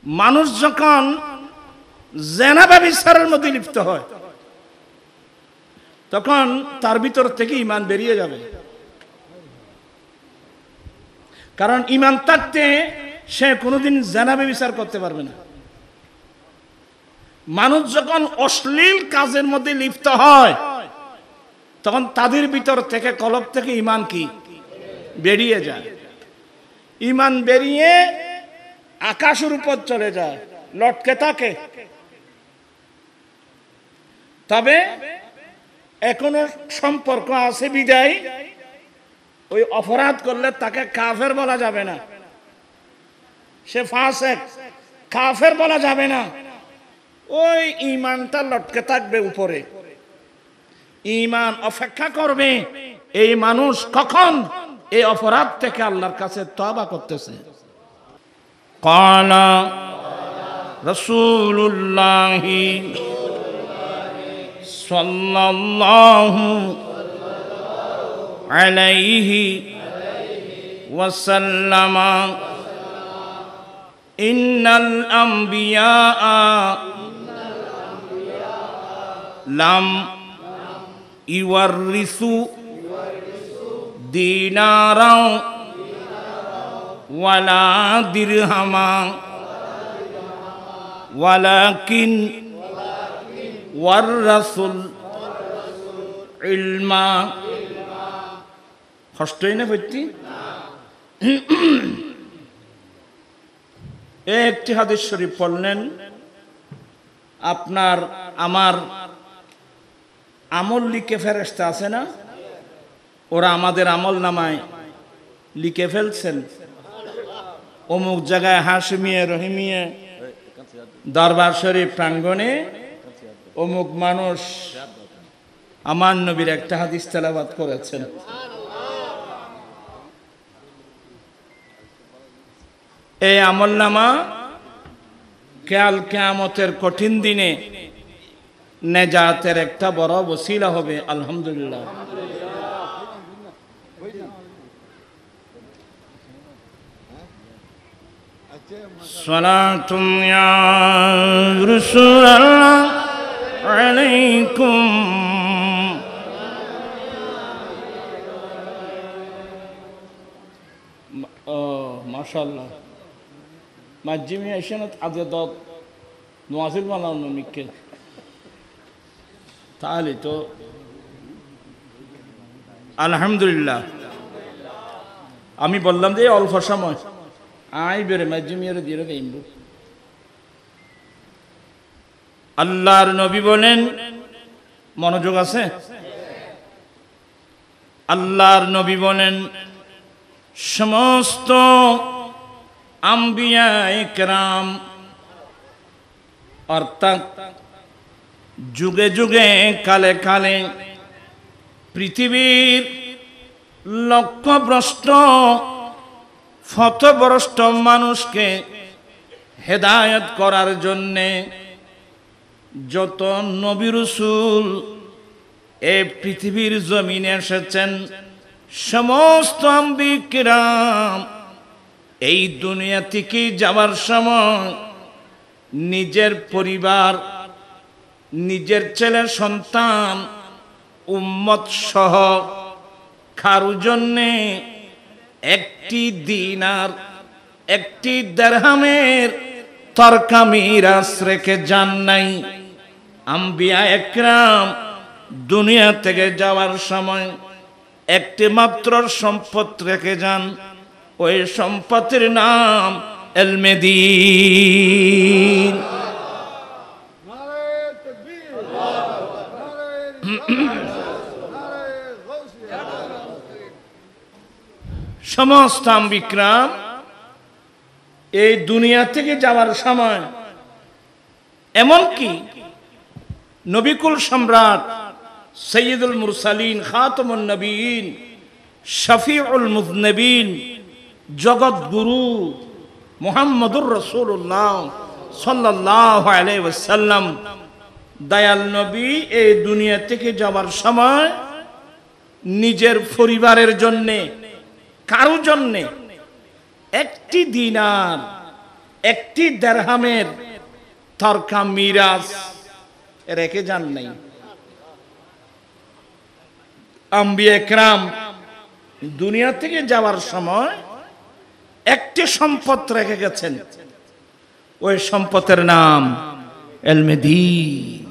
মানুষ যখন জেনা ব্যভিচারের মধ্যে লিপ্ত হয় তখন তার ভিতর থেকে ঈমান বেরিয়ে যাবে, কারণ ঈমান থাকতে সে কোনোদিন জেনা ব্যভিচার করতে পারবে না। মানুষ যখন অশ্লীল কাজের মধ্যে লিপ্ত হয় তখন তাদের ভিতর থেকে কলব থেকে ঈমান কি বেরিয়ে যায়, ঈমান বেরিয়ে আকাশের উপর চলে যায়, লটকে থাকে। তবে এখনো সম্পর্ক আছে বিদায় ওই অপরাধ করলে তাকে কাফের বলা যাবে না, সে ফাসিক, কাফের বলা যাবে না। ওই ঈমানটা লটকে থাকবে উপরে, ঈমান অপেক্ষা করবে এই মানুষ কখন এই অপরাধ থেকে আল্লাহর কাছে তওবা করতেছে। ক্বালা রাসূলুল্লাহ সাল্লাল্লাহু আলাইহি ওয়াসাল্লাম ইন্নাল আম্বিয়া লাম ইওয়ারিসু দিনারা ওয়ালা দিরহামা ওয়ালাকিন ওয়ারাসুল ইলমা। কষ্টই না বলছি। একটি হাদিস শরীফ পড়লেন, আপনার আমার আমল লিখে ফেরেশতা আছে না, ওরা আমাদের আমল নামায় লিখে ফেলছেন অমুক জায়গায় হাশমিয়ে রহিমিয়ে দরবার শরীফ প্রাঙ্গণে অমুক মানুষ আমার নবীর একটা হাদিস তেলাওয়াত করেছেন। এই আমলনামা কাল কিয়ামতের কঠিন দিনে নেজাতের একটা বড় ওসিলা হবে। আলহামদুলিল্লাহ। সালাতুন ইয়া রাসূলুল্লাহ আলাইকুম। মাশাআল্লাহ মাজিমি আইশানাত আদাদ নওয়াজিল বানানো মিকে তাহলে তো আলহামদুলিল্লাহ। আমি বললাম যে অল্প সময় আই বেরে মাজিমিয়ারে দিয়ে দেব। আল্লাহর নবী বলেন, মনোযোগ আছে, আল্লাহর নবী বলেন সমস্ত আম্বিয়া ইকরাম অর্থাৎ যুগে যুগে কালে কালে পৃথিবীর লক্ষ্যভ্রষ্ট পথভ্রষ্ট মানুষকে হেদায়েত করার জন্যে যত নবী রাসূল এই পৃথিবীর জমিনে এসেছেন, সমস্ত আম্বিয়া কিরাম এই দুনিয়া থেকে যাওয়ার সময় নিজের পরিবার, নিজের ছেলে সন্তান, উম্মত সহ কারো জন্যে একটি দিনার একটি দিরহামের তরকা মিরাস রেখে যান নাই। আম্বিয়া একরাম দুনিয়া থেকে যাওয়ার সময় একটি মাত্র সম্পদ রেখে যান, ওই সম্পদের নাম ইলমে দ্বীন। সমস্ত আম্বিকরাম এই দুনিয়া থেকে যাওয়ার সময় এমনকি নবিকুল সম্রাট সৈয়দুল মুরসালিন খাতামুন নবীন শফিউল মুযনিবিন জগৎ গুরু মুহাম্মদুর রাসূলুল্লাহ সাল্লাল্লাহু আলাইহি ওয়াসাল্লাম দয়াল নবী এই দুনিয়া থেকে যাওয়ার সময় নিজের পরিবারের জন্য কারো জন্য একটি দিনার একটি দিরহামের তরকা মিরাজ রেখে যান নাই। আম্বিয়া কেরাম দুনিয়া থেকে যাওয়ার সময় একটি সম্পদ রেখে গেছেন, ওই সম্পদের নাম ইলমে দ্বীন।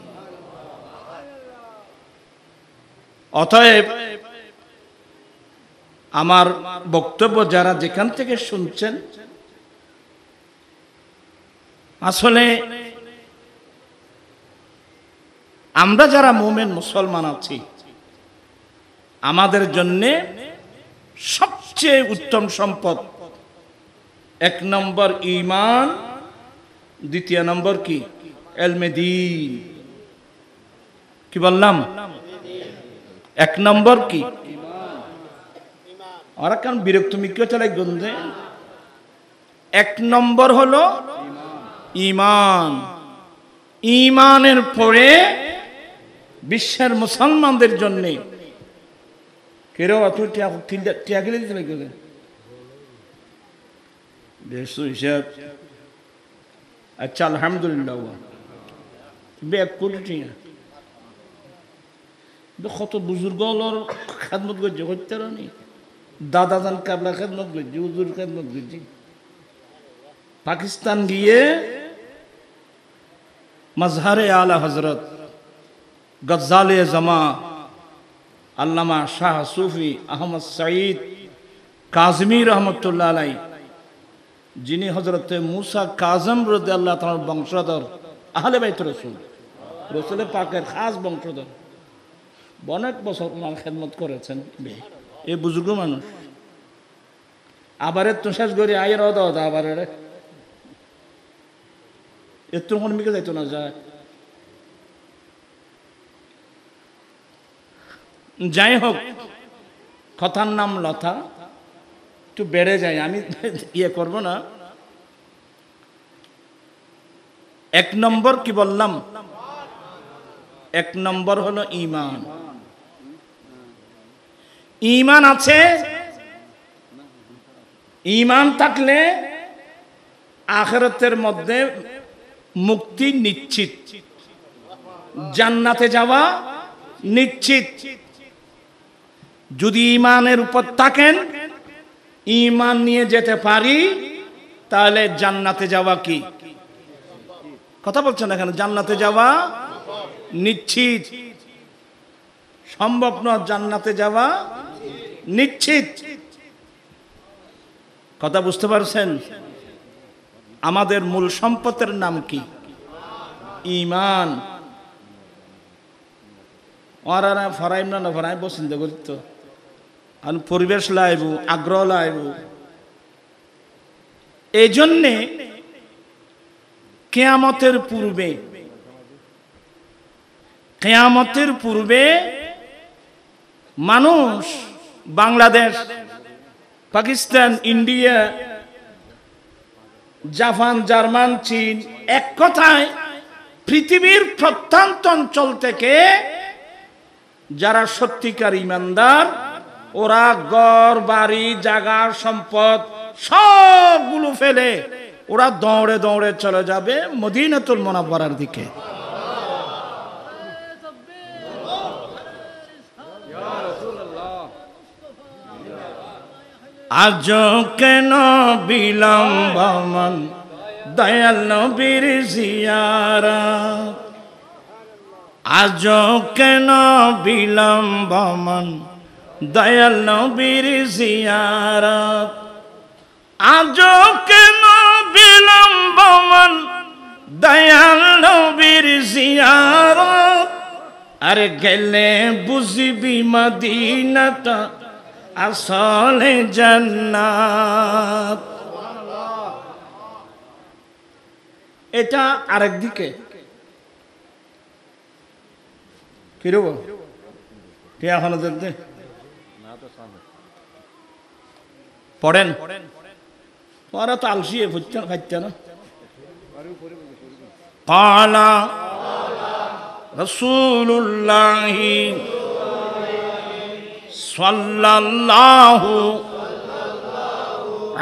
অতএব আমার বক্তব্য যারা যেখান থেকে শুনছেন, আসলে আমরা যারা মুমিন মুসলমান আছি, আমাদের জন্য সবচেয়ে উত্তম সম্পদ এক নম্বর ঈমান, দ্বিতীয় নম্বর কি ইলমে দ্বীন। কি বললাম? এক নম্বর কি? ওরা কেন বিরক্ত মিক্কিও চলে গন্ধে? এক নম্বর হলো ঈমান। ঈমানের পরে বিশ্বের মুসলমানদের জন্য কেউ অত টিয়া গেলে দিতে গেলেন হিসাব। আচ্ছা, আলহামদুলিল্লাহ এক কোটি টিয়া কত বুজুর্গ খেদমত করছে, করতে নি দাদা যান কাবলা খেদমত করছি, হুজুর খেদমত করছি। পাকিস্তান গিয়ে মজহারে আলা হজরত গজ্জালে জামা আল্লামা শাহ সুফি আহমদ সঈদ কাজমি রহমতুল্লাহ আলাই, যিনি হজরতে মুসা কাজম রাদিয়াল্লাহু তাআলার বংশধর, আহলে বাইত রাসূল, রাসূল পাকের খাস বংশধর, অনেক বছর ওনার খেদমত করেছেন এই বুজুর্গ মানুষ। আবার তো শেষ করি আয়ের অদা আবার এত কোন মিকে যাইতো না যায়। যাই হোক, কথার নাম লতা, একটু বেড়ে যায়, আমি ইয়ে করব না। এক নম্বর কি বললাম? এক নম্বর হলো ঈমান। ঈমান আছে, ঈমান থাকলে আখিরাতের মধ্যে মুক্তি নিশ্চিত, জান্নাতে যাওয়া নিশ্চিত। যদি ঈমানের উপর থাকেন, ঈমান নিয়ে যেতে পারি, তাহলে জান্নাতে যাওয়া কি কথা বলছেন এখানে? জান্নাতে যাওয়া নিশ্চিত, সম্ভব নয় জান্নাতে যাওয়া নিশ্চিত। কথা বুঝতে পারছেন? আমাদের মূল সম্পদের নাম কি? ঈমান। ওরা ফরাইম না ফরাই পছন্দ করতো, আর পরিবেশ লাইব, আগ্রহ লাইব। এই জন্যে কিয়ামতের পূর্বে মানুষ Bangladesh, Pakistan, India, Japan, German, চীন, এক কথায় পৃথিবীর প্রত্যন্ত অঞ্চল থেকে যারা সত্যিকার ঈমানদার, ওরা ঘর বাড়ি জায়গা সম্পদ সবগুলো ফেলে ওরা দৌড়ে দৌড়ে চলে যাবে মদিনাতুল মুনাওয়ারার দিকে। আজ কেন বিলম্ব মন দয়াল নবীর জিয়ারত, আজ কেন বিলম্ব মন দয়াল নবীর জিয়ারত, আজ কেন বিলম্ব মন দয়াল নবীর জিয়ারত। আরে গেলে বুঝবি মদিনাটা আসলে জান্নাত। এটা আরেক দিকে কিরব কে এখনো দেখতে পড়েন, ওরা তো আলসিয়ে ফাইতে না। ক্বালা রাসূলুল্লাহি সাল্লাল্লাহু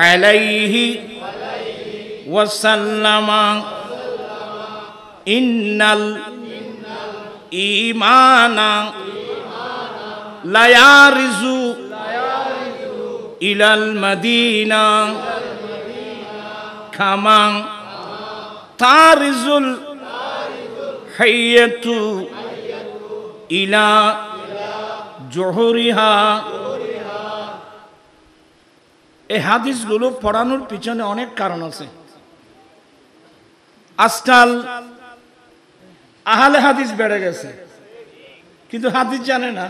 আলাইহি وسلم إن الإيمان لا يرز إلى المدينة كما ترز الحية إلى জোহরিহা। এই হাদিসগুলো পড়ানোর পিছনে অনেক কারণ আছে। আজকাল আহলে হাদিস বেড়ে গেছে, কিন্তু হাদিস জানে না,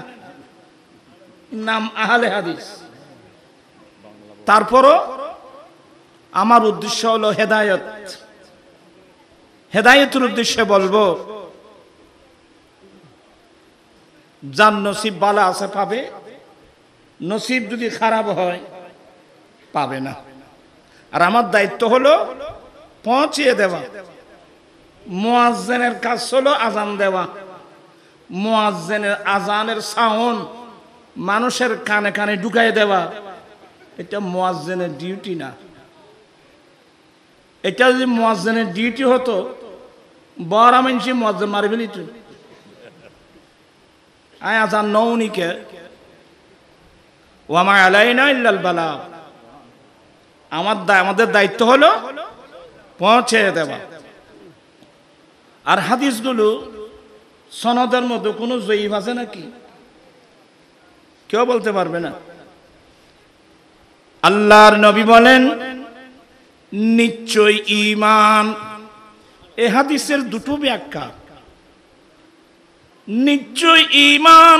নাম আহলে হাদিস। তারপরও আমার উদ্দেশ্য হলো হেদায়েত। হেদায়েতের উদ্দেশ্যে বলবো, যার নসিব বালা আছে পাবে, নসিব যদি খারাপ হয় পাবে না। আর আমার দায়িত্ব হলো পৌঁছিয়ে দেওয়া। মুয়াজ্জিনের কাজ হলো আজান দেওয়া। মুয়াজ্জিনের আজানের সাউন্ড মানুষের কানে কানে ঢুকাই দেওয়া, এটা মুয়াজ্জিনের ডিউটি না। এটা যদি মুয়াজ্জিনের ডিউটি হতো, বড় মানুষ মুয়াজ্জিন মারি ফেলিত। আয় আজান নৌনিকে ওয়ামা আলাইনা ইল্লাল বালাগ। আমাদের দায়িত্ব হলো পৌঁছে দেওয়া। আর হাদিসগুলো সনদের মধ্যে কোনো জয়ীফ আছে নাকি? কেউ বলতে পারবে না। আল্লাহর নবী বলেন নিশ্চয় ঈমান। এই হাদিসের দুটো ব্যাখ্যা। নিশ্চয় ঈমান,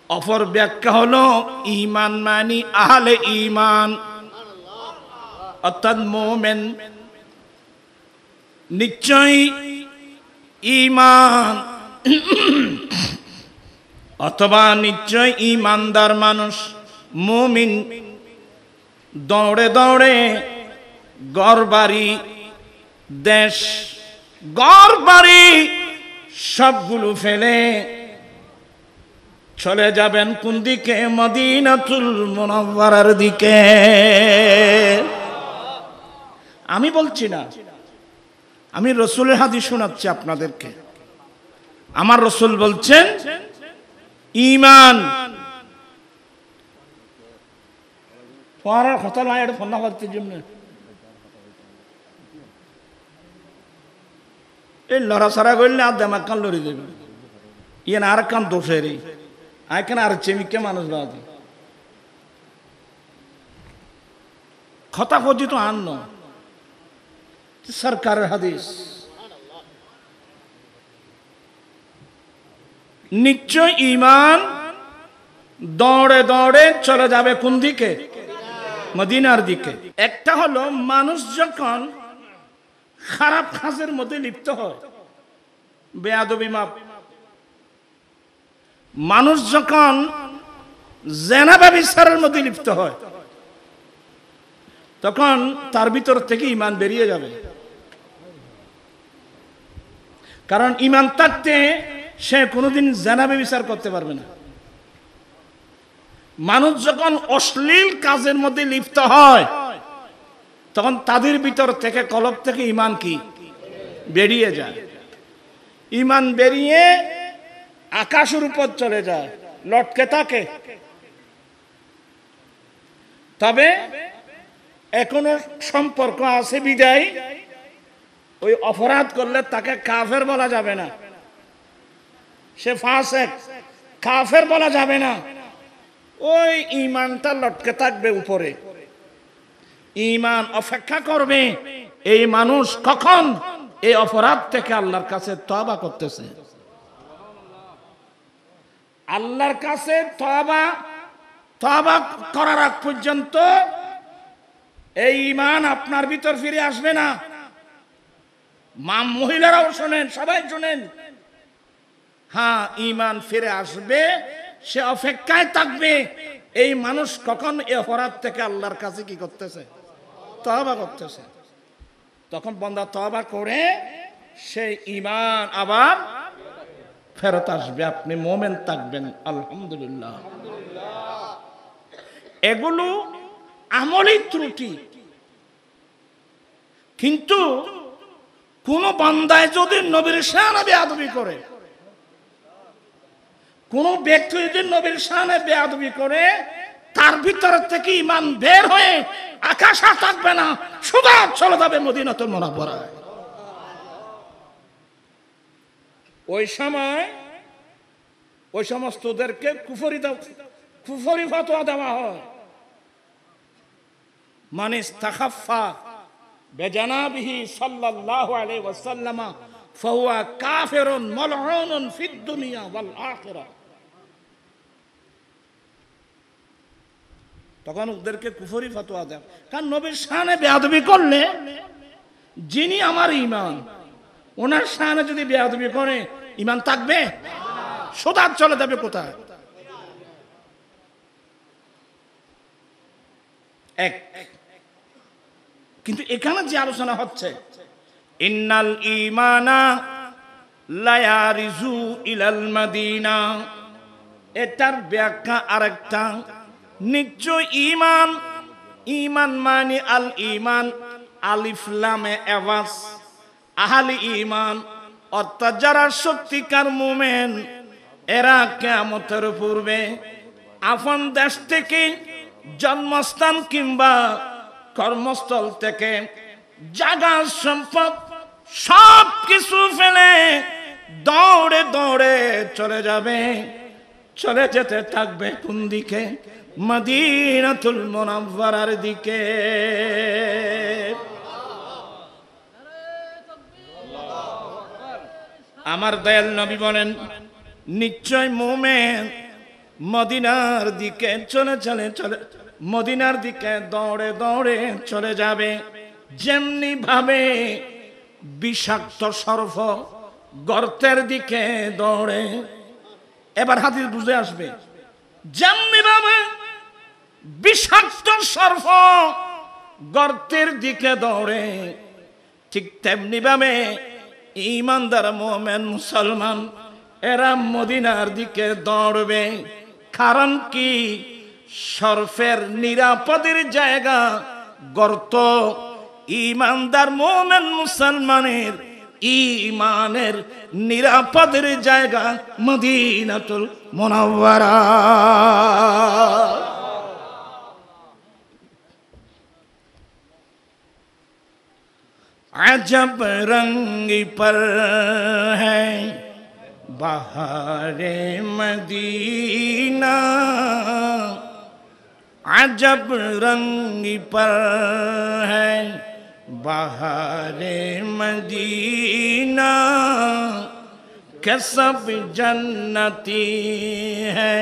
অপর ব্যাখ্যা হলো ঈমান মানে আহলে ঈমান, অর্থাৎ মুমিন। নিশ্চয় ঈমান অথবা নিশ্চয় ঈমানদার মানুষ, মুমিন দৌড়ে দৌড়ে ঘর বাড়ি, দেশ, ঘর বাড়ি সবগুলো ফেলে চলে যাবেন কোন দিকে? মদিনাতুল মুনাওয়ারার দিকে। আমি বলছি না, আমি রাসূলের হাদিস শোনাচ্ছি আপনাদেরকে। আমার রাসূল বলছেন ঈমান পড়ার কথা নয়, এটা ফোন করতে জন্য এই লড়াছড়া করলে আর দেমাক কান লড়ে যাবে। ইয়ে আর কান দোষের আইখানে আর চেমিকে মানুষ বাদে কথা কথিত আন্ন সরকারের হাদিস। নিশ্চয় ঈমান দৌড়ে দৌড়ে চলে যাবে কোন দিকে? মদিনার দিকে। একটা হলো মানুষ যখন খারাপ কাজের মধ্যে লিপ্ত হয়, বেয়াদবি মাপ, মানুষ যখন জেনা ব্যভিচারের মধ্যে লিপ্ত হয়, তখন তার ভিতর থেকে ঈমান বেরিয়ে যাবে। কারণ ঈমান থাকতে সে কোনোদিন জেনা ব্যভিচার করতে পারবে না। মানুষ যখন অশ্লীল কাজের মধ্যে লিপ্ত হয়, তখন তাদের ভিতর থেকে, কলব থেকে ঈমান কি বেরিয়ে যায়। ঈমান বেরিয়ে আকাশের উপর চলে যায়, লটকে থাকে। তবে এখনো সম্পর্ক আছে বিদায় ওই অপরাধ করলে তাকে কাফের বলা যাবে না, সে ফাসেক, কাফের বলা যাবে না। ওই ঈমানটা লটকে থাকবে উপরে। ঈমান অপেক্ষা করবে এই মানুষ কখন এই অপরাধ থেকে আল্লাহর কাছে তওবা করতেছে। আল্লাহর কাছে তওবা করার আগ পর্যন্ত এই ঈমান আপনার ভিতর ফিরে আসবে না। মহিলারাও শোনেন, সবাই শোনেন। হ্যাঁ, ঈমান ফিরে আসবে, সে অপেক্ষায় থাকবে এই মানুষ কখন এই অপরাধ থেকে আল্লাহর কাছে কি করতেছে? তওবা করতেছে। তখন বান্দা তওবা করে সেই ঈমান আবার ফেরত আসবে, আপনি মুমিন থাকবেন। আলহামদুলিল্লাহ। এগুলো আমলি ত্রুটি, কিন্তু কোন বান্দায় যদি নবীর শানে বেয়াদবি করে, কোন ব্যক্তি যদি নবীর শানে বেয়াদবি করে, তার ভিতর থেকে ঈমান বের হয়ে আকাশ আর থাকবে না, সোজা চলে যাবে মদিনাতুল মুনাওয়ারায়। ওই সময় ওই সমস্তদেরকে কুফরি ফতোয়া দেওয়া হয়। মান ইস্তাখাফা বিজানাবিহি সাল্লাল্লাহু আলাইহি ওয়াসাল্লাম ফাহুয়া কাফিরুন মালউনুন ফিদ দুনিয়া ওয়াল আখিরাহ। তখন ওদেরকে কুফরি ফতোয়া দেয়, কারণ নবীর শানে বেয়াদবি করলে যিনি আমার ঈমান, ওনার শানে যদি বেয়াদবি করে ঈমান থাকবে? সোজা চলে যাবে কোথায়? এক। কিন্তু এখানে যে আলোচনা হচ্ছে, ইন্নাল ঈমানা লা ইয়ারিজু ইলাল মাদিনা, এটার ব্যাখ্যা আরেকটা। নিশ্চয় ঈমান, ঈমান মানে আল ঈমান আলিফ লামে আওয়াজ, আহলি ঈমান অর্থাৎ যারা সত্যিকার মুমিন, এরা কিয়ামতের পূর্বে আপন দেশ থেকে, জন্মস্থান কিংবা কর্মস্থল থেকে জায়গা সম্পদ সব কিছু ফেলে দৌড়ে দৌড়ে চলে যাবে। চলে যেতে থাকবে কোন দিকে? মদিনাতুল মুনাওয়ারার দিকে। আমার দয়াল নবী বলেন, নিশ্চয় মুমিন মদিনার দিকে মদিনার দিকে দৌড়ে দৌড়ে চলে যাবে, যেমনি ভাবে বিষাক্ত সর্প গর্তের দিকে দৌড়ে। এবার হাদিস বুঝে আসবে, যেমনি ভাবে বিষাক্ত সর্প গর্তের দিকে দৌড়ে, ঠিক তেমনি ভাবে ঈমানদার মুমিন মুসলমান এরা মদিনার দিকে দৌড়বে। কারণ কি? সর্পের নিরাপদের জায়গা গর্ত, ঈমানদার মুমিন মুসলমানের ঈমানের নিরাপদের জায়গা মদিনাতুল মুনাওয়ারা। अजब रंग पर है बहारे मदीना, अजब रंग पर है बहारे मदीना, के सब जन्नती है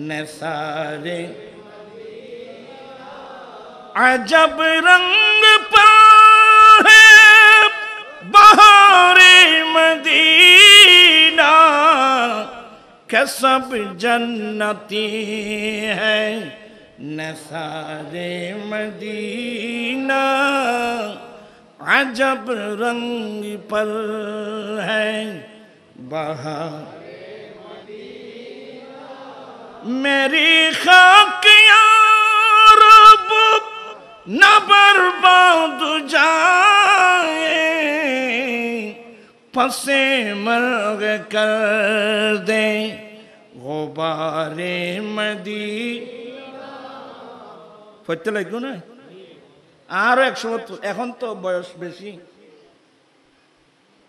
निसारे। अजब रंग पर बहारे मदीना, के सब जन्नती है निसारे मदीना, अजब रंग पर है बहारे मदीना। मेरी खाक या रब न बर्बाद जाए, पसे मर्ग कर दे गुबारे मदीना। পড়তে লাগবে না? আরো 170। এখন তো বয়স বেশি,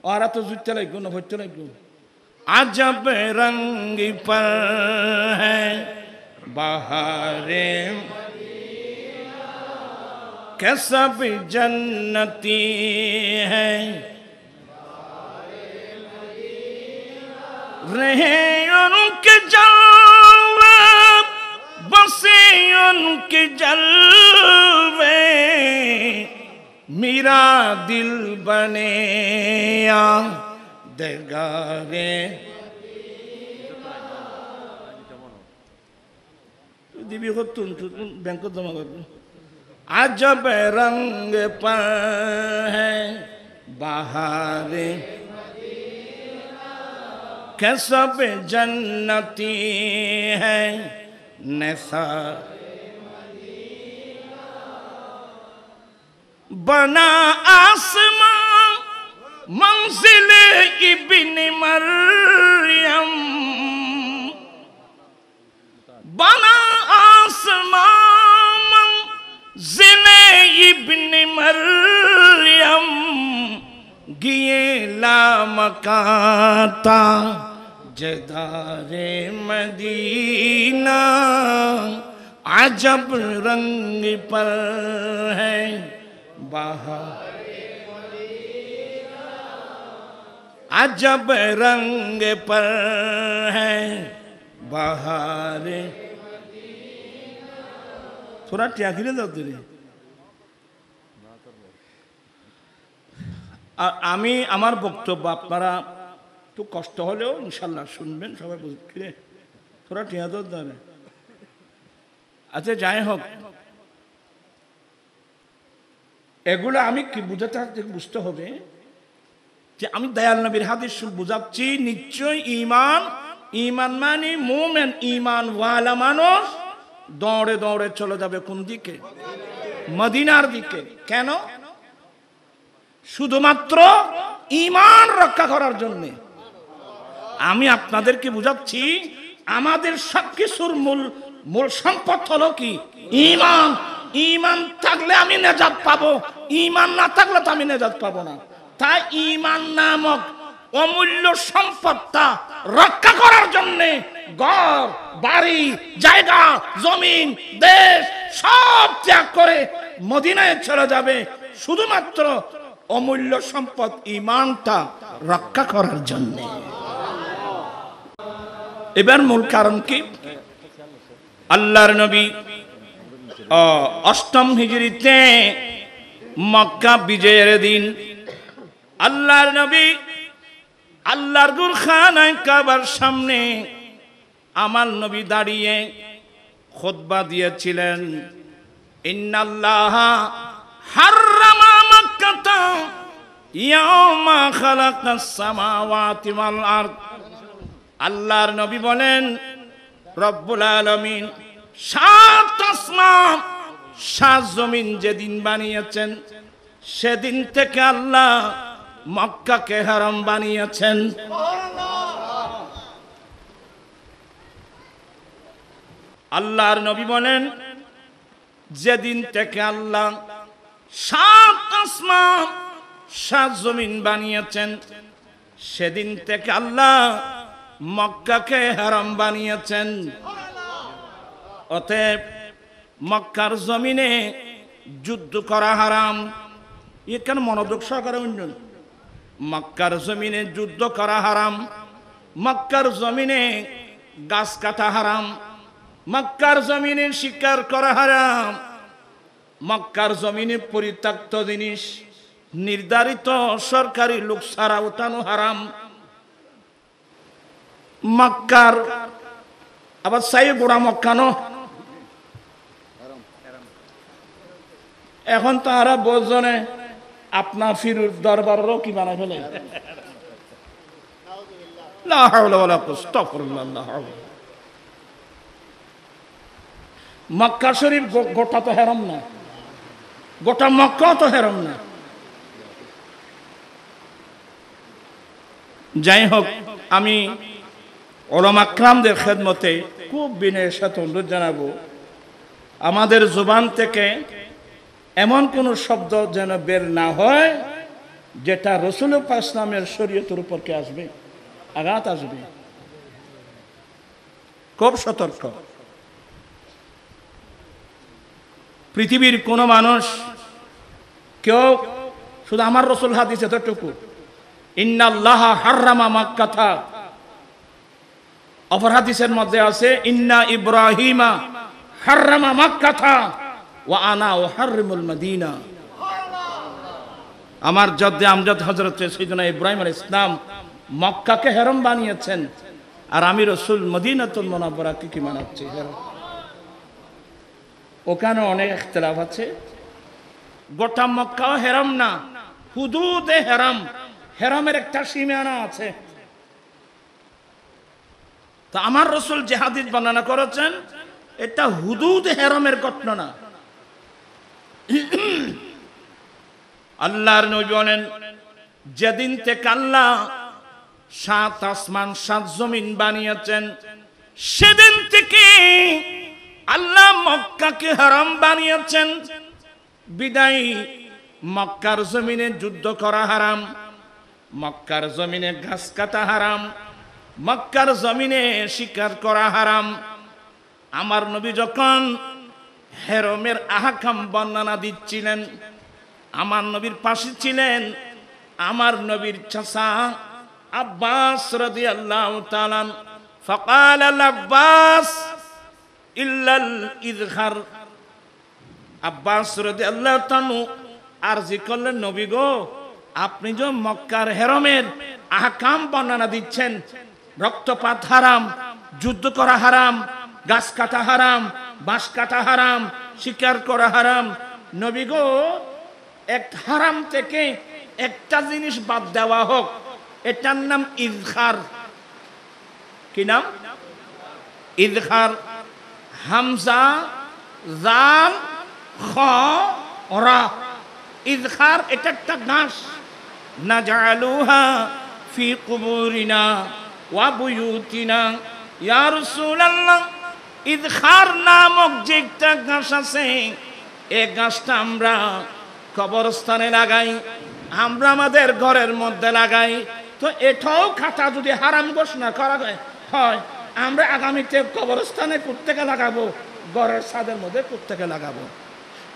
আর তো জুততে লাগবে না, পড়তে লাগবে। আজব রঙ পর হ্যায় বাহারে के सब जन्नती है, रहे उनके जलवे, बसे उनके जलवे, मेरा दिल बने या दरगाहे दिव्य को तुम बैंक को जमा कर। अजब रंग पर है बहारे के सब जन्नती है निसार। बना आसमां मंजिल इब्न मरियम, बना आसमां मंजिल इब्न मरियम, गिए ला मकाता जदारे मदीना, अजब रंग पर है बहार, अजब रंग पर है बहार। थोड़ा क्या गिरे जाते रे। আমি আমার বক্তব্য আপনারা একটু কষ্ট হলেও ইনশাল্লাহ শুনবেন, সবাই বুঝবে। তোরা টিয়াদর দেবে। আচ্ছা যাই হোক, এগুলো আমি কি বুঝতে হবে যে আমি দয়াল নবীর হাদিস বুঝাচ্ছি। নিশ্চয় ঈমান, ঈমান মানে মুমিন, ঈমান ওয়ালা মানুষ দৌড়ে দৌড়ে চলে যাবে কোন দিকে? মদিনার দিকে। কেন? শুধুমাত্র ঈমান রক্ষা করার জন্য। আমি আপনাদেরকে বুঝাচ্ছি আমাদের সবকিছুর মূল সম্পদ হলো কি? ঈমান। ঈমান থাকলে আমি নেজাত পাবো, ঈমান না থাকলে তো আমি নেজাত পাবো না। তাই ঈমান নামক অমূল্য সম্পদটা রক্ষা করার জন্য ঘর বাড়ি জায়গা জমিন দেশ সব ত্যাগ করে মদিনায় চলে যাবে শুধুমাত্র অমূল্য সম্পদ ঈমানটা রক্ষা করার জন্য। এবার মূল কারণ কি? আল্লাহর নবী অষ্টম হিজরিতে মক্কা বিজয়ের দিন আল্লাহর নবী আল্লাহর গুরখানায় কাবার সামনে আমার নবী দাঁড়িয়ে খুতবা দিয়েছিলেন। ইন্নাল্লাহা হাররামা মাক্কাতা ইয়াওমা খালাকাস সামাওয়াতি ওয়াল আরদ। আল্লাহর নবী বলেন রব্বুল আলামিন সাত আসমান সাত জমিন যেদিন বানিয়েছেন সেদিন থেকে আল্লাহ মক্কাকে হারাম বানিয়েছেন। আল্লাহর নবী বলেন যেদিন থেকে আল্লাহ সাত আসমান সাত জমিন বানিয়েছেন সেদিন থেকে আল্লাহ মক্কাকে হারাম বানিয়েছেন। অতএব মক্কার জমিনে যুদ্ধ করা হারাম। এখানে মনোযোগ সহকারে শুনুন। মক্কার জমিনে যুদ্ধ করা হারাম, মক্কার জমিনে গাছ কাটা হারাম, মক্কার জমিনে শিকার করা হারাম, মক্কার জমিনে পরিত্যক্ত জিনিস নির্ধারিত সরকারি লোক ছাড়া উঠানো হারাম। মক্কার আবার সাই গোড়া মক্কানো এখন তো আরা বোঝনে আপনার ফিরুর দরবারেরও কি বানাই ফেলে। মক্কা শরীফ গোটা তো হেরম না, গোটা মক্কা তো হেরম না। যাই হোক, আমি উলামা আকরামদের খেদমতে খুব বিনয়ের সাথে অনুরোধ জানাবো আমাদের জবান থেকে এমন কোন শব্দ যেন বের না হয় যেটা রাসূল পাক ইসলামের শরীয়তের উপর কে আসবে, আঘাত আসবে। খুব সতর্ক। পৃথিবীর কোন মানুষ কেউ শুধু আমার রাসূল হাদিস এতটুকু ইন্নাল্লাহা হাররামা মাক্কাতা, অপর হাদিসের মধ্যে আছে ইন্না ইব্রাহিমা হাররামা মাক্কাতা ওয়া আনা উহাররিমুল মদিনা। আমার জদ্দে আমজাদ হযরত সাইয়েদনা ইব্রাহিম আলাইহিস সালাম মক্কাকে হারাম বানিয়েছেন আর আমি রাসূল মদিনাতুল মুনাওয়ারাকে কি বানাচ্ছি। ওখানে অনেক ইখতিলাফ আছে। গোটা মক্কাও হারাম না, হুদুদে হারাম, হারামের একটা সীমানা আছে। তা আমার রাসূল যে হাদিস বর্ণনা করেছেন এটা হুদুদে হারামের ঘটনা না। আল্লাহর নবী বলেন, যেদিন থেকে আল্লাহ 7 আসমান 7 জমিন বানিয়েছেন, সেদিন থেকে আল্লাহ মক্কাকে হারাম বানিয়েছেন। বিদায় মক্কার জমিনে যুদ্ধ করা হারাম, মক্কার জমিনে ঘাস কাটা হারাম, মক্কার জমিনে শিকার করা হারাম। আমার নবী যখন হেরমের আহকাম বর্ণনা দিচ্ছিলেন, আমার নবীর পাশে ছিলেন আমার নবীর চাচা আব্বাস রাদিয়াল্লাহু তাআলা। ফাকাল আল আব্বাস ইল্লাল ইযহার। আব্বাস রাদিয়াল্লাহু তাআলা আরজি করলেন, নবী গো, আপনি যে মক্কার হেরমের আহকাম বর্ণনা দিচ্ছেন, রক্তপাত হারাম, যুদ্ধ করা হারাম, গাছ কাটা হারাম, বাঁশ কাটা হারাম, শিকার করা হারাম, নবী গো, এক হারাম থেকে একটা জিনিস বাদ দেওয়া হোক, এটার নাম ইযহার। কি নাম? ইযহার। হামজা জাল খ রা। ইযহার এটা একটা ঘাস। নাজআলুহা ফি কুবুরিনা ওয়া বুয়ুতিনা। ইয়া রাসূলুল্লাহ, ইযহার নামক যে একটা ঘাস আছে, এই ঘাসটা আমরা কবরস্থানে লাগাই, আমরা আমাদের ঘরের মধ্যে লাগাই। তো এটাও খাতা যদি হারাম ঘোষণা করা হয়, আমরা আগামীতে কবরস্থানে কোত্থেকে লাগাবো? ঘরের ছাদের মধ্যে কোত্থেকে লাগাবো?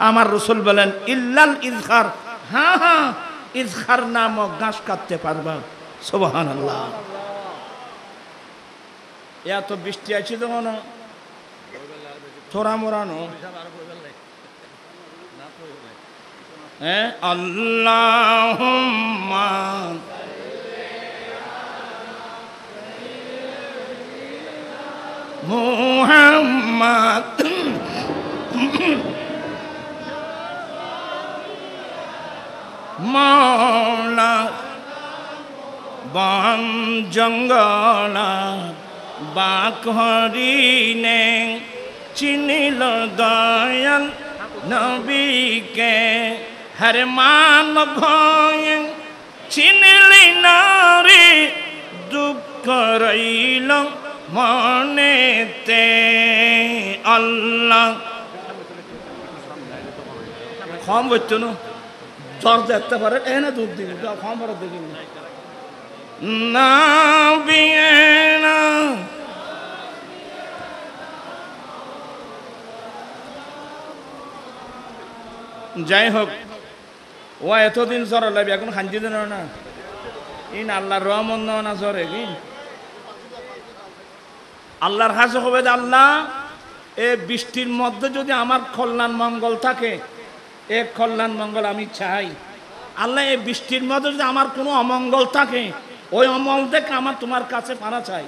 আমার রাসূল বলেন, ইল্লাল ইযহার। হ্যাঁ হ্যাঁ, ইযহার নামক ঘাস কাটতে পারবা। সুবহানাল্লাহ। এত বৃষ্টি আছে তো মনে থোড়া মোড়ানো। হ্যাঁ, আল্লাহুম্মা মুহাম্মাদ মৌলা বন জঙ্গলা বাক হরিণে চিনিল দয়াল নবীকে। হর মান ভয় চিনলি নারে, দুঃখ রইল মনেতে। আল্লাহ কম বলতো না, জ্বর দেখতে পারে এনে দুধ দিবি, কম পরে দেখিনি না বিয়ে না। যাই হোক, ও এতদিন জ্বর লাগবে, এখন খাঞ্জি দিন না। ইন আল্লাহর রহমত না জ্বরে কি আল্লাহর কাছে হবে যে, আল্লাহ এই বৃষ্টির মধ্যে যদি আমার কল্যাণ মঙ্গল থাকে, এক কল্যাণ মঙ্গল আমি চাই। আল্লাহ এই বৃষ্টির মধ্যে যদি আমার কোনো অমঙ্গল থাকে, ওই অমঙ্গল থেকে আমার তোমার কাছে পানা চাই।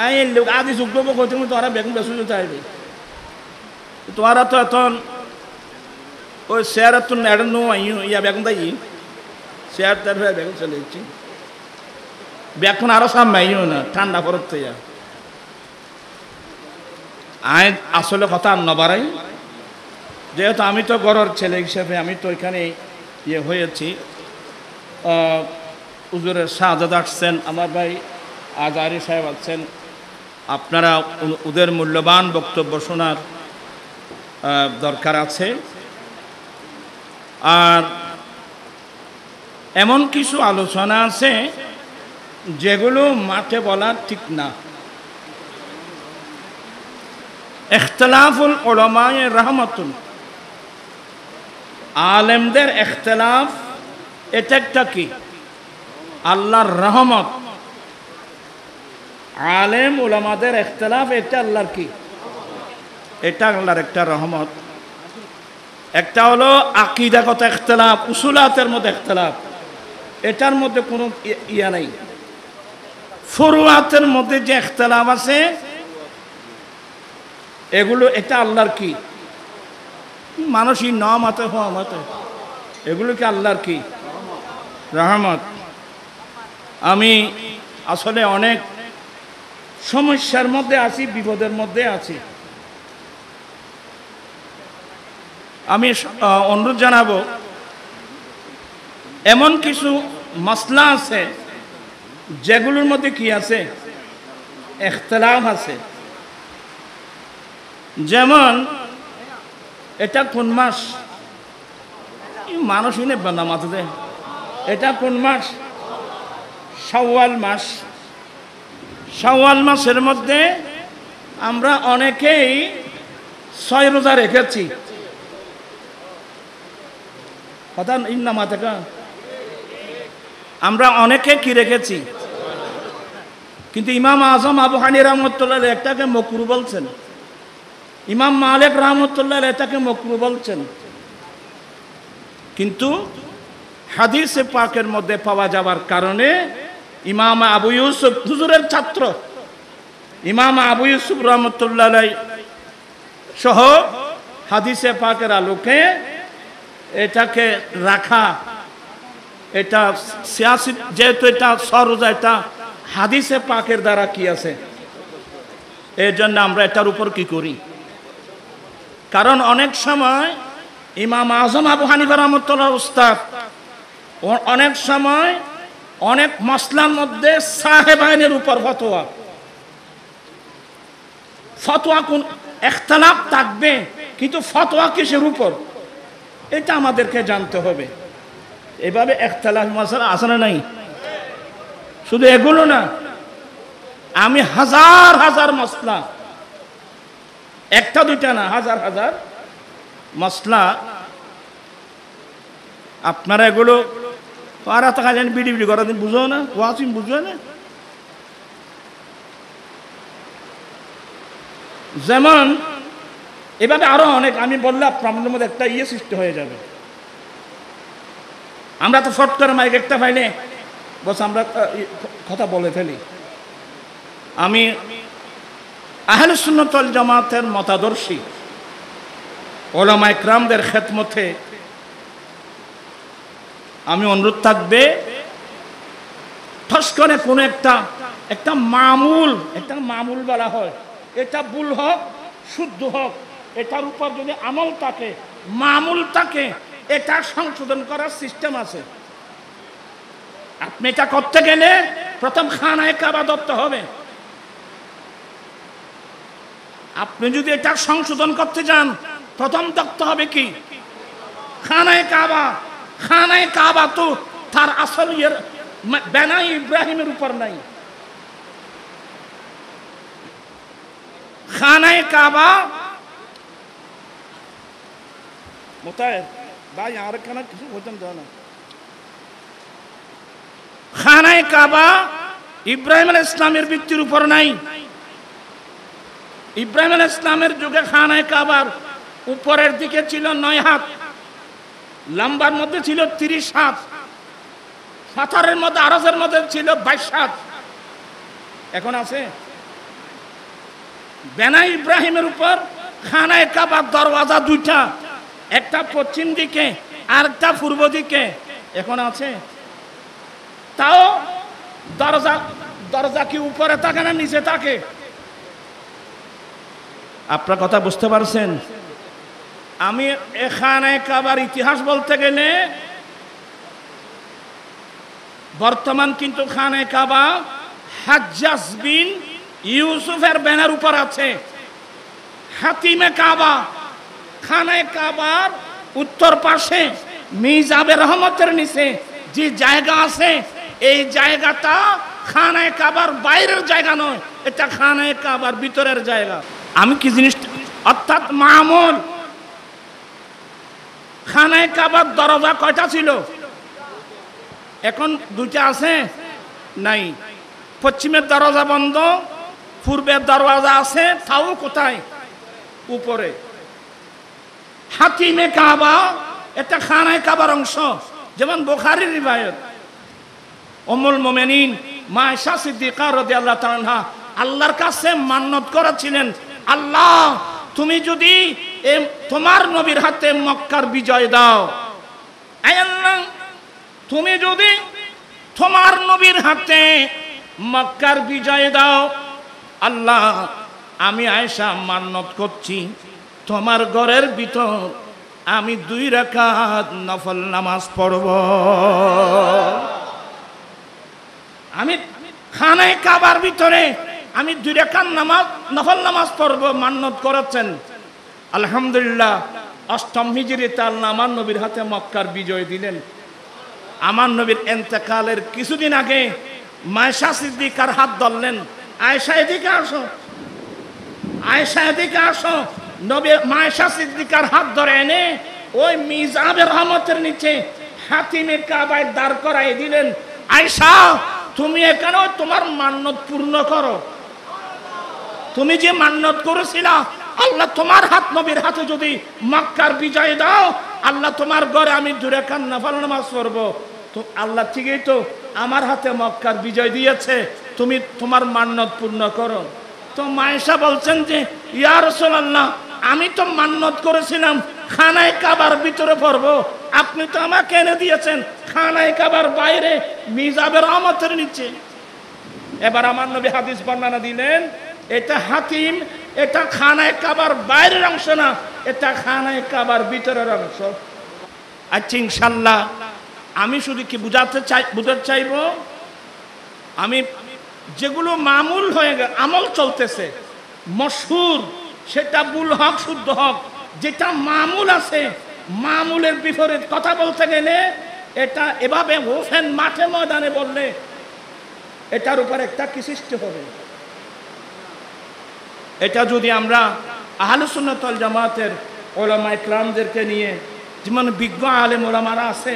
এই লোক আদি যুগ করতে তোরা বেগুন বেসু চাইবে, তোরা তো এখন ওই শেয়ার তো নেড় নো ইয়া বেগুন তাই শেয়ার তার বেগুন চলে যাচ্ছি। বেগুন আরো সামনেও না, ঠান্ডা পড়তে যা। আয় আসলে কথা আর নবারাই, যেহেতু আমি তো গড়ের ছেলে হিসেবে আমি তো এখানে ইয়ে হয়েছি। হুজুরের শাহজাদ আসছেন, আমার ভাই আজহারী সাহেব আছেন, আপনারা ওদের মূল্যবান বক্তব্য শোনার দরকার আছে। আর এমন কিছু আলোচনা আছে যেগুলো মাঠে বলা ঠিক না। ইখতিলাফুল উলামায়ে রাহমাতুন, আলেমদের ইখতিলাফ, এটা একটা কি? আল্লাহর রহমত। আলেম উলামাদের ইখতিলাফ, এটা আল্লাহর কি? এটা আল্লাহর একটা রহমত। একটা হলো আকীদাগত ইখতিলাফ, উসুলাতের মধ্যে ইখতিলাফ, এটার মধ্যে কোনো ইয়া নাই। ফুরুয়াতের মধ্যে যে ইখতিলাফ আছে এগুলো, এটা আল্লাহর কি? মানুষই নামাতে হওয়াতে, এগুলো কি আল্লাহর কি? রহমত। আমি আসলে অনেক সমস্যার মধ্যে আছি, বিপদের মধ্যে আছি। আমি অনুরোধ জানাবো এমন কিছু মাসলা আছে যেগুলোর মধ্যে কি আছে, ইখতিলাফ আছে। যেমন এটা কোন মাস, মানুষই নেবেন না মাথাতে, এটা কোন মাস? শাওয়াল মাস। শাওয়াল মাসের মধ্যে আমরা অনেকেই 6 রোজা রেখেছি। কথা ইন্না মাথাকা, আমরা অনেকে কি রেখেছি, কিন্তু ইমাম আজম আবু হানিফা রাহমাতুল্লাহ এটাকে মাকরুহ বলছেন, ইমাম মালিক রাহমাতুল্লাহ এটাকে মাকরুহ বলছেন। কিন্তু হাদিসে পাকের মধ্যে পাওয়া যাবার কারণে ইমাম আবু ইউসুফ হুজুরের ছাত্র ইমাম আবু ইউসুফ রাহমাতুল্লাহ সহ হাদিসে পাকের আলোকে এটাকে রাখা, এটা সিয়াসি, যেহেতু এটা সরোজা, এটা হাদিসে পাকের দ্বারা কি আছে, এই জন্য আমরা এটার উপর কি করি। কারণ অনেক সময় ইমাম আজম আবু হানিফা রাহমাতুল্লাহ উস্তাদ অনেক সময় অনেক মাসলার মধ্যে সাহেব আইনের উপর ফতোয়া কোন ইখতিলাফ থাকবে, কিন্তু ফতোয়া কিসের উপর এটা আমাদেরকে জানতে হবে। এভাবে ইখতিলাফ মাসআলা আছে না নাই? শুধু এগুলো না, আমি হাজার হাজার মাসলা, একটা দুইটা না, হাজার হাজার মাসলা, আপনারা এগুলো আর টাকা জানি বিড়ি বিড়ি করা দিন বুঝো না, ওয়াসিম বুঝো না। যেমন এভাবে আরো অনেক, আমি বললে আপনাদের মধ্যে একটা সৃষ্টি হয়ে যাবে। আমরা তো ফট করে মাইক একটা পাইলে বস আমরা কথা বলে ফেলি। আমি আহলে সুন্নাত ওয়াল জামাতের মতাদর্শী ওলামা ইকরামদের খেদমতে আমি অনুরোধ থাকবে, ঠস করে কোনো একটা মামুল বলা হয়, এটা ভুল হোক শুদ্ধ হোক, এটার উপর যদি আমল থাকে, মামুল থাকে, এটা সংশোধন করার সিস্টেম আছে। আপনি এটা করতে গেলে প্রথম খানায়ে কাবা ধরতে হবে। আপনি যদি এটা সংশোধন করতে যান, প্রথম দেখতে হবে কি, খানায়ে কাবা। খানায়ে কাবা তো তার আসল বেনাই ইব্রাহিমের উপর নাই। খানায়ে কাবা মোতায়েব ভাই আর খানা কিছু ভোজন দাও না। খানায়ে কাবা ইব্রাহিম আলাইহিস ইসলামের ভিত্তির উপর নাই। ইব্রাহিম আলাইহিস ইসলামের যুগে খানায়ে কাবার উপরের দিকে ছিল 9 হাত, লম্বার মধ্যে ছিল 30 হাত, পাথরের মধ্যে আরজের মধ্যে ছিল 22 হাত। এখন আছে বেনা ইব্রাহিমের উপর খানায়ে কাবার দরওয়াজা দুইটা, একটা পশ্চিম দিকে আর একটা পূর্ব দিকে। এখন আছে, তাও দরজা কি উপরে থাকে না নিচে থাকে? আপনার কথা বুঝতে পারছেন? আমি খানায়ে কাবার ইতিহাস বলতে গেলে বর্তমান কিন্তু খানায়ে কাবা হাজ্জাজ বিন ইউসুফের ব্যানার উপর আছে। হাতিমে কাবা, খানায়ে কাবার উত্তর পাশে মিজাবে রহমতের নিচে যে জায়গা আছে, এই জায়গাটা খানায়ে কাবার বাইরের জায়গা নয়, এটা খানায়ে কাবার ভিতরের জায়গা। আমি কি জিনিস, অর্থাৎ মামুল। খানায়ে কাবার দরজা কয়টা ছিল? এখন দুইটা আছে নাই। পশ্চিমের দরজা বন্ধ, পূর্বের দরওয়াজা আছে, তাও কোথায়? উপরে। হাতিমে কাবা এটা খানায়ে কাবার অংশ। যেমন বুখারীর রিওয়ায়াত, উম্মুল মুমিনিন মা আয়েশা সিদ্দিকা রাদিয়াল্লাহু তাআলা আনহা আল্লাহর কাছে মান্নত করেছিলেন, আল্লাহ তুমি যদি তোমার নবীর হাতে মক্কার বিজয় দাও, আয় আল্লাহ তুমি যদি তোমার নবীর হাতে মক্কার বিজয় দাও, আল্লাহ আমি আয়েশা মান্নত করছি তোমার ঘরের ভিতর আমি 2 রাকাত নফল নামাজ পড়ব। আমি খানায় কাবার ভিতরে আমি 2 রাকাত নামাজ নফল নামাজ পড়ব মান্নত করেছেন। আলহামদুলিল্লাহ 8ম হিজরিতে আল্লাহ আমার নবীর হাতে মক্কার বিজয় দিলেন। আমার নবীর ইন্তেকালের কিছুদিন আগে মায়েশা সিদ্দিকার হাত ধরলেন, আয়েশা এদিকে আসো, আয়েশা এদিকে আসো। নবী মায়েশা সিদ্দিকার হাত ধরে এনে ওই মিজাবের রহমতের নিচে হাতিমে কাবায় দাঁড় করাই দিলেন। আয়েশা তুমি এখানে তোমার মান্নত পূর্ণ করো। তুমি যে মান্নত করেছিলা আল্লাহ তোমার হাত নবীর হাতে যদি মক্কার বিজয় দাও, আল্লাহ তোমার ঘরে আমি 2 রাকাত নফল নামাজ পড়ব। তো আল্লাহ ঠিকই তো আমার হাতে মক্কার বিজয় দিয়েছে, তুমি তোমার মান্নত পূর্ণ করো। তো মায়েশা বলছেন যে ইয়া রাসূলুল্লাহ আমি তো মান্নত করেছিলাম খানায় কাবার ভিতরে পড়ব, আপনি তো আমাকে এনে দিয়েছেন খানায় কাবার বাইরে মিজাবের রহমতের নিচে। এবার আমার নবী হাদিস বর্ণনা দিলেন, এটা হাতিম, এটা খানায় কাবার বাইরের অংশ না, এটা খানায় কাবার ভিতরের অংশ। আচ্ছা ইনশাআল্লাহ আমি শুধু কি বুঝাতে চাইব, আমি যেগুলো মামুল হয়ে গেছে আমল চলতেছে মশহুর, সেটা ভুল হক শুদ্ধ হক, যেটা মামুল আছে মামুলের বিপরীত কথা বলতে গেলে এটা এভাবে ওপেন মাঠে ময়দানে বললে এটার উপর একটা কি সৃষ্টি হবে। এটা যদি আমরা আহলুস সুন্নাত ওয়াল জামাতের উলামা ইকরামদেরকে নিয়ে যেমন বিজ্ঞ আলেম ওলামারা আছে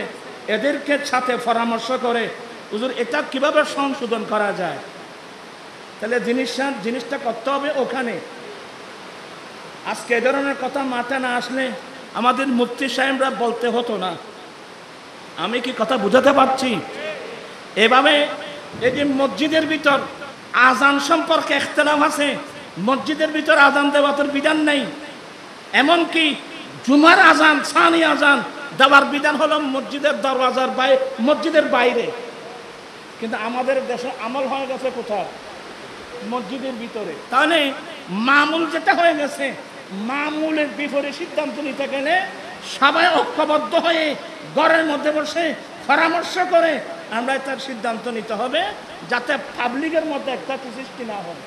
এদেরকে সাথে পরামর্শ করে হুজুর এটা কিভাবে সংশোধন করা যায়, তাহলে জিনিসটা করতে হবে ওখানে। আজকে এ ধরনের কথা মাথায় না আসলে আমাদের মুফতি সাহেবরা বলতে হতো না। আমি কি কথা বুঝাতে পারছি? এভাবে এই যে মসজিদের ভিতর আজান সম্পর্কে ইখতিলাফ আছে, মসজিদের ভিতর আজান দেওয়ার বিধান নেই, এমনকি জুমার আজান সানি আজান দেওয়ার বিধান হলো মসজিদের দরওয়াজার বাইরে, মসজিদের বাইরে। কিন্তু আমাদের দেশে আমল হয়ে গেছে কোথায়? মসজিদের ভিতরে। তাহলে মামুল যেটা হয়ে গেছে, মামুলের বিপরীত সিদ্ধান্ত নিতে গেলে সবাই ঐক্যবদ্ধ হয়ে ঘরের মধ্যে বসে পরামর্শ করে আমরা তার সিদ্ধান্ত নিতে হবে, যাতে পাবলিকের মধ্যে একটা সৃষ্টি না হয়।